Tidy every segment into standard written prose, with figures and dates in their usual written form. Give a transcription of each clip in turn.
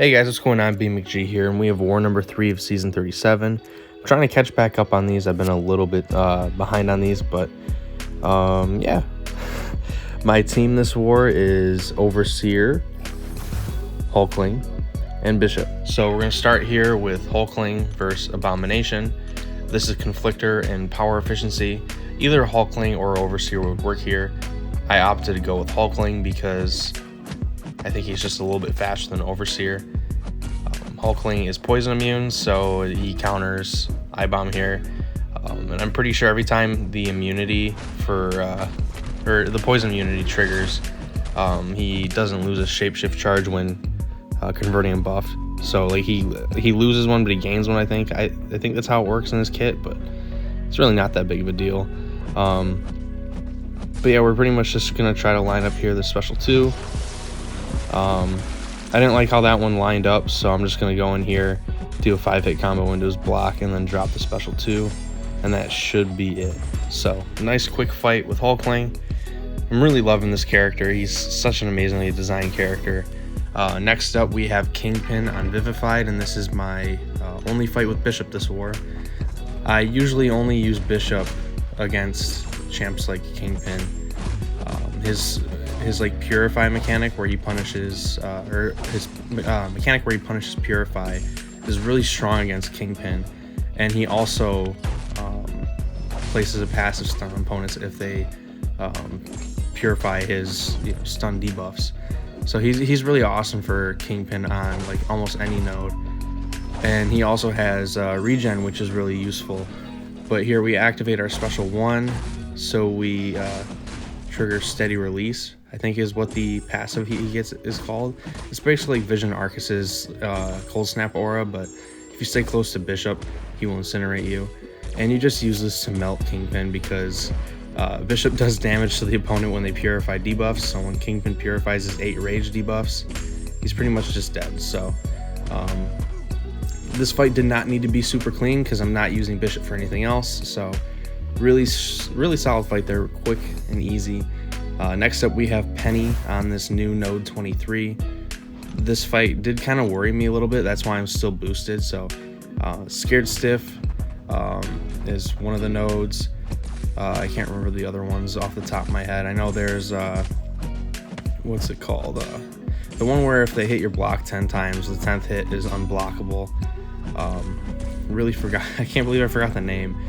Hey guys, what's going on? B McG here, and we have war number 3 of season 37. I'm trying to catch back up on these. I've been a little bit behind on these, but yeah. My team this war is Overseer, Hulkling, and Bishop. So we're going to start here with Hulkling versus Abomination. This is Conflictor and power efficiency. Either Hulkling or Overseer would work here. I opted to go with Hulkling because I think he's just a little bit faster than Overseer. Hulkling is poison immune, so he counters I-Bomb here. And I'm pretty sure every time the immunity or the poison immunity triggers, he doesn't lose a shapeshift charge when converting him buffed. So like he loses one, but he gains one. I think that's how it works in this kit, but it's really not that big of a deal. But yeah, we're pretty much just gonna try to line up here the special 2. I didn't like how that one lined up, so I'm just going to go in here, do a 5-hit combo Windows block, and then drop the special 2, and that should be it. So, nice quick fight with Hulkling. I'm really loving this character. He's such an amazingly designed character. Next up, we have Kingpin on Vivified, and this is my only fight with Bishop this war. I usually only use Bishop against champs like Kingpin. His like Purify mechanic where he punishes mechanic where he punishes Purify is really strong against Kingpin, and he also places a passive stun on opponents if they Purify his stun debuffs. So he's really awesome for Kingpin on like almost any node, and he also has regen, which is really useful. But here we activate our special 1, so we trigger Steady Release, I think is what the passive he gets is called. It's basically like Vision Arcus's Cold Snap aura, but if you stay close to Bishop, he will incinerate you. And you just use this to melt Kingpin because Bishop does damage to the opponent when they purify debuffs, so when Kingpin purifies his 8 rage debuffs, he's pretty much just dead. So this fight did not need to be super clean because I'm not using Bishop for anything else, so really solid fight there, quick and easy. Next up we have Penny on this new node 23. This fight did kind of worry me a little bit, that's why I'm still boosted. So Scared Stiff is one of the nodes. I can't remember the other ones off the top of my head. I know there's what's it called, the one where if they hit your block 10 times, the 10th hit is unblockable. Really forgot, I can't believe I forgot the name.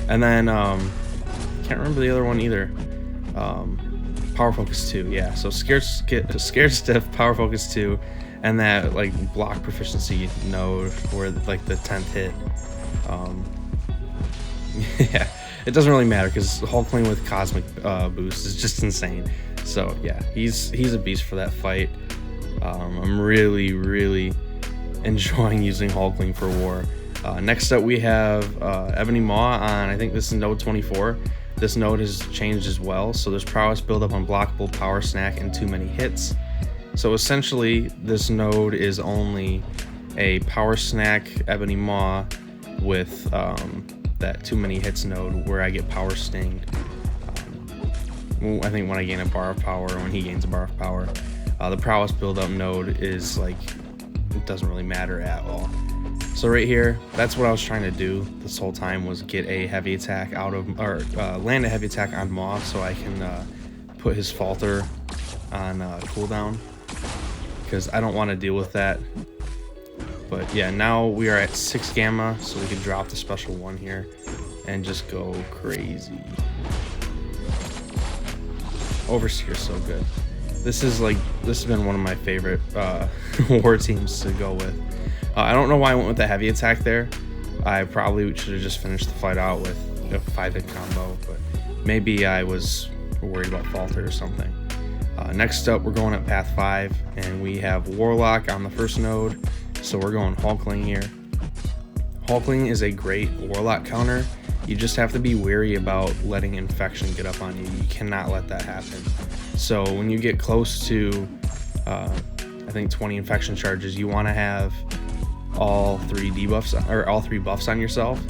And then can't remember the other one either. Power Focus 2, yeah. So Scared Stiff, Power Focus 2, and that like block proficiency node where like the 10th hit. Yeah, it doesn't really matter because Hulkling with Cosmic boost is just insane. So yeah, he's a beast for that fight. I'm really enjoying using Hulkling for war. Next up we have Ebony Maw on, I think this is node 24. This node has changed as well, so there's prowess build up unblockable, power snack, and too many hits. So essentially this node is only a power snack Ebony Maw with that too many hits node where I get power stinged. I think when I gain a bar of power or when he gains a bar of power. The prowess build up node is like, it doesn't really matter at all. So right here, that's what I was trying to do this whole time, was get a heavy attack out of, or land a heavy attack on Maw so I can put his falter on cooldown, because I don't want to deal with that. But yeah, now we are at 6 gamma, so we can drop the special 1 here and just go crazy. Overseer so good. This has been one of my favorite war teams to go with. I don't know why I went with the heavy attack there. I probably should have just finished the fight out with a 5-hit combo, but maybe I was worried about falter or something. Next up, we're going at path 5, and we have Warlock on the first node, so we're going Hulkling here. Hulkling is a great Warlock counter. You just have to be wary about letting infection get up on you. You cannot let that happen. So when you get close to, I think 20 infection charges, you want to have all 3 debuffs or all 3 buffs on yourself.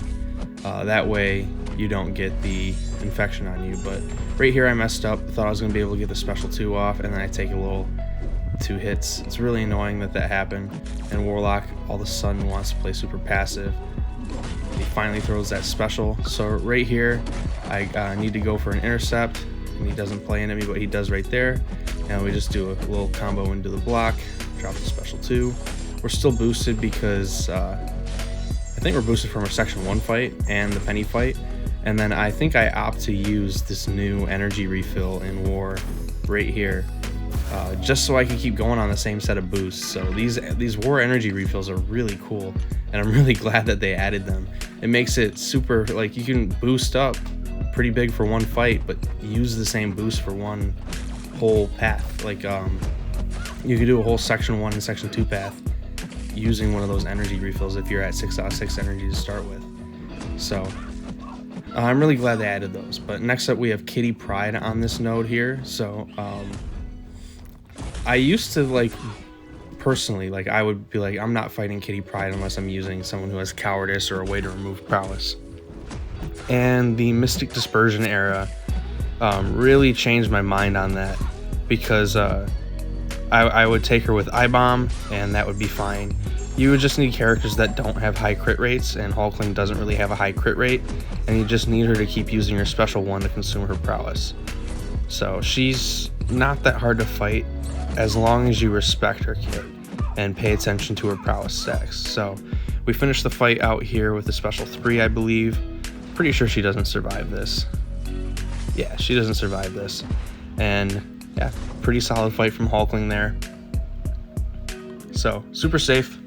That way you don't get the infection on you. But right here I messed up. Thought I was gonna be able to get the special 2 off, and then I take a little the 2 hits. It's really annoying that happened. And Warlock all of a sudden wants to play super passive. He finally throws that special. So right here, I need to go for an intercept, and he doesn't play into me, but he does right there. And we just do a little combo into the block, drop the special 2. We're still boosted because I think we're boosted from our section 1 fight and the penny fight. And then I think I opt to use this new energy refill in war right here, just so I can keep going on the same set of boosts. So these war energy refills are really cool, and I'm really glad that they added them. It makes it super, like, you can boost up pretty big for one fight, but use the same boost for one whole path. Like you can do a whole section 1 and section 2 path using one of those energy refills if you're at 6 out of 6 energy to start with. So I'm really glad they added those. But next up we have Kitty Pryde on this node here. So I used to, like, personally, like, I would be like, I'm not fighting Kitty Pryde unless I'm using someone who has cowardice or a way to remove prowess. And the Mystic Dispersion era really changed my mind on that, because I would take her with I-Bomb and that would be fine. You would just need characters that don't have high crit rates, and Hulkling doesn't really have a high crit rate, and you just need her to keep using her special 1 to consume her prowess. So she's not that hard to fight as long as you respect her kit and pay attention to her prowess stacks. So we finished the fight out here with a special 3, I believe. Pretty sure she doesn't survive this. Yeah, she doesn't survive this. And yeah, pretty solid fight from Hulkling there. So super safe.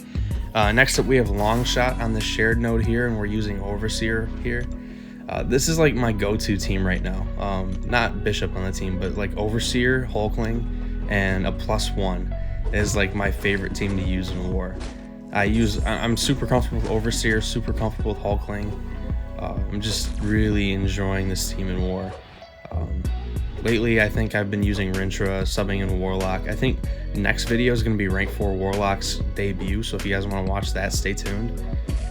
Next up we have Longshot on the shared node here, and we're using Overseer here. This is like my go-to team right now. Not Bishop on the team, but like Overseer, Hulkling, and a +1 is like my favorite team to use in war. I'm super comfortable with Overseer, super comfortable with Hulkling. I'm just really enjoying this team in war. Lately, I think I've been using Rintra, subbing in Warlock. I think next video is going to be Rank 4 Warlock's debut, so if you guys want to watch that, stay tuned.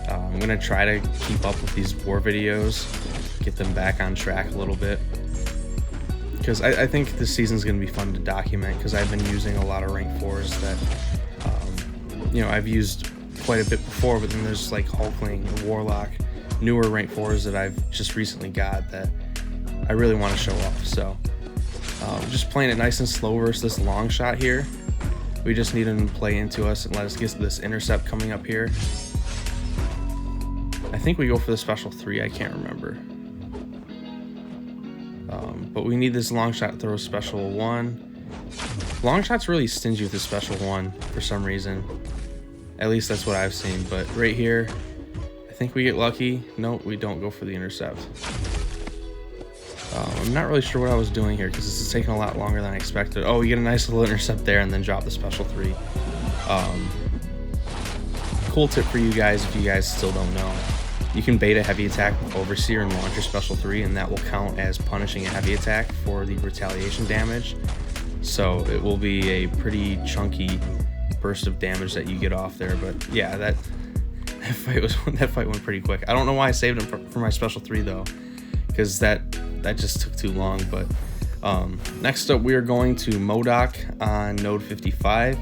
I'm going to try to keep up with these war videos, get them back on track a little bit, because I think this season is going to be fun to document, because I've been using a lot of Rank 4s that, you know, I've used quite a bit before, but then there's like Hulkling and Warlock, newer Rank 4s that I've just recently got that I really want to show off. So just playing it nice and slow versus this Longshot here. We just need him to play into us and let us get this intercept coming up here. I think we go for the special 3, I can't remember. But we need this Longshot to throw a special 1. Longshot's really stingy with his special 1 for some reason. At least that's what I've seen. But right here, I think we get lucky. Nope, we don't go for the intercept. I'm not really sure what I was doing here, because this is taking a lot longer than I expected. Oh, we get a nice little intercept there and then drop the special 3. Cool tip for you guys if you guys still don't know. You can bait a heavy attack with Overseer and launch your special 3, and that will count as punishing a heavy attack for the retaliation damage. So it will be a pretty chunky burst of damage that you get off there. But yeah, that fight went pretty quick. I don't know why I saved him for my special 3 though, because that just took too long. But next up we are going to MODOK on node 55,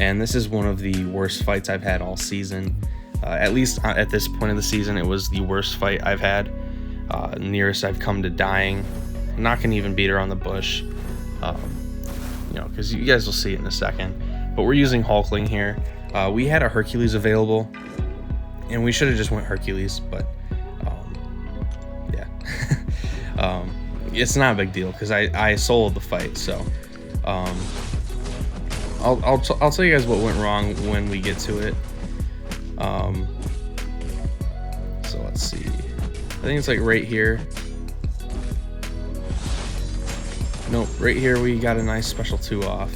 and this is one of the worst fights I've had all season. At least at this point of the season, it was the worst fight I've had. Nearest I've come to dying. I'm not gonna even beat her on the bush, you know, because you guys will see it in a second. But we're using Hulkling here. We had a Hercules available, and we should have just went Hercules, but yeah. It's not a big deal because I soloed the fight. So I'll tell you guys what went wrong when we get to it. So let's see. I think it's like right here. Nope, right here we got a nice special 2 off.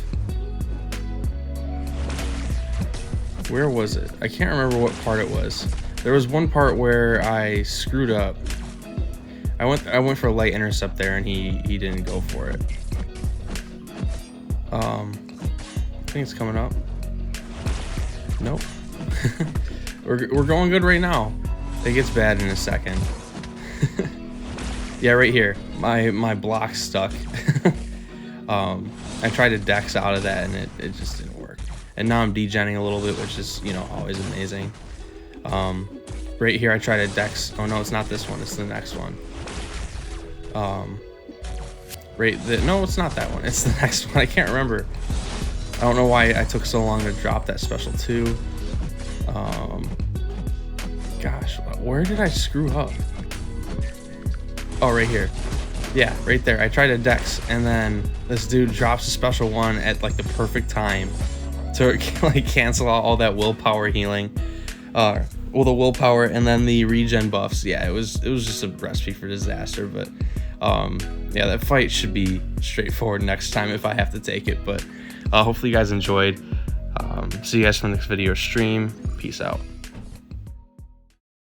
Where was it? I can't remember what part it was. There was one part where I screwed up. I went for a light intercept there, and he didn't go for it. I think it's coming up. Nope. We're going good right now. It gets bad in a second. Yeah, right here. My block's stuck. I tried to dex out of that and it just didn't work. And now I'm degenning a little bit, which is, you know, always amazing. Right here I try to dex. Oh no, it's not this one, it's the next one. No, it's not that one, it's the next one. I can't remember. I don't know why I took so long to drop that special 2. Gosh, where did I screw up? Oh, right here. Yeah, right there. I tried to dex, and then this dude drops a special 1 at like the perfect time to like cancel out all that willpower healing. Well, the willpower and then the regen buffs. Yeah, it was just a recipe for disaster. But yeah, that fight should be straightforward next time if I have to take it. But hopefully you guys enjoyed. See you guys for the next video or stream. Peace out.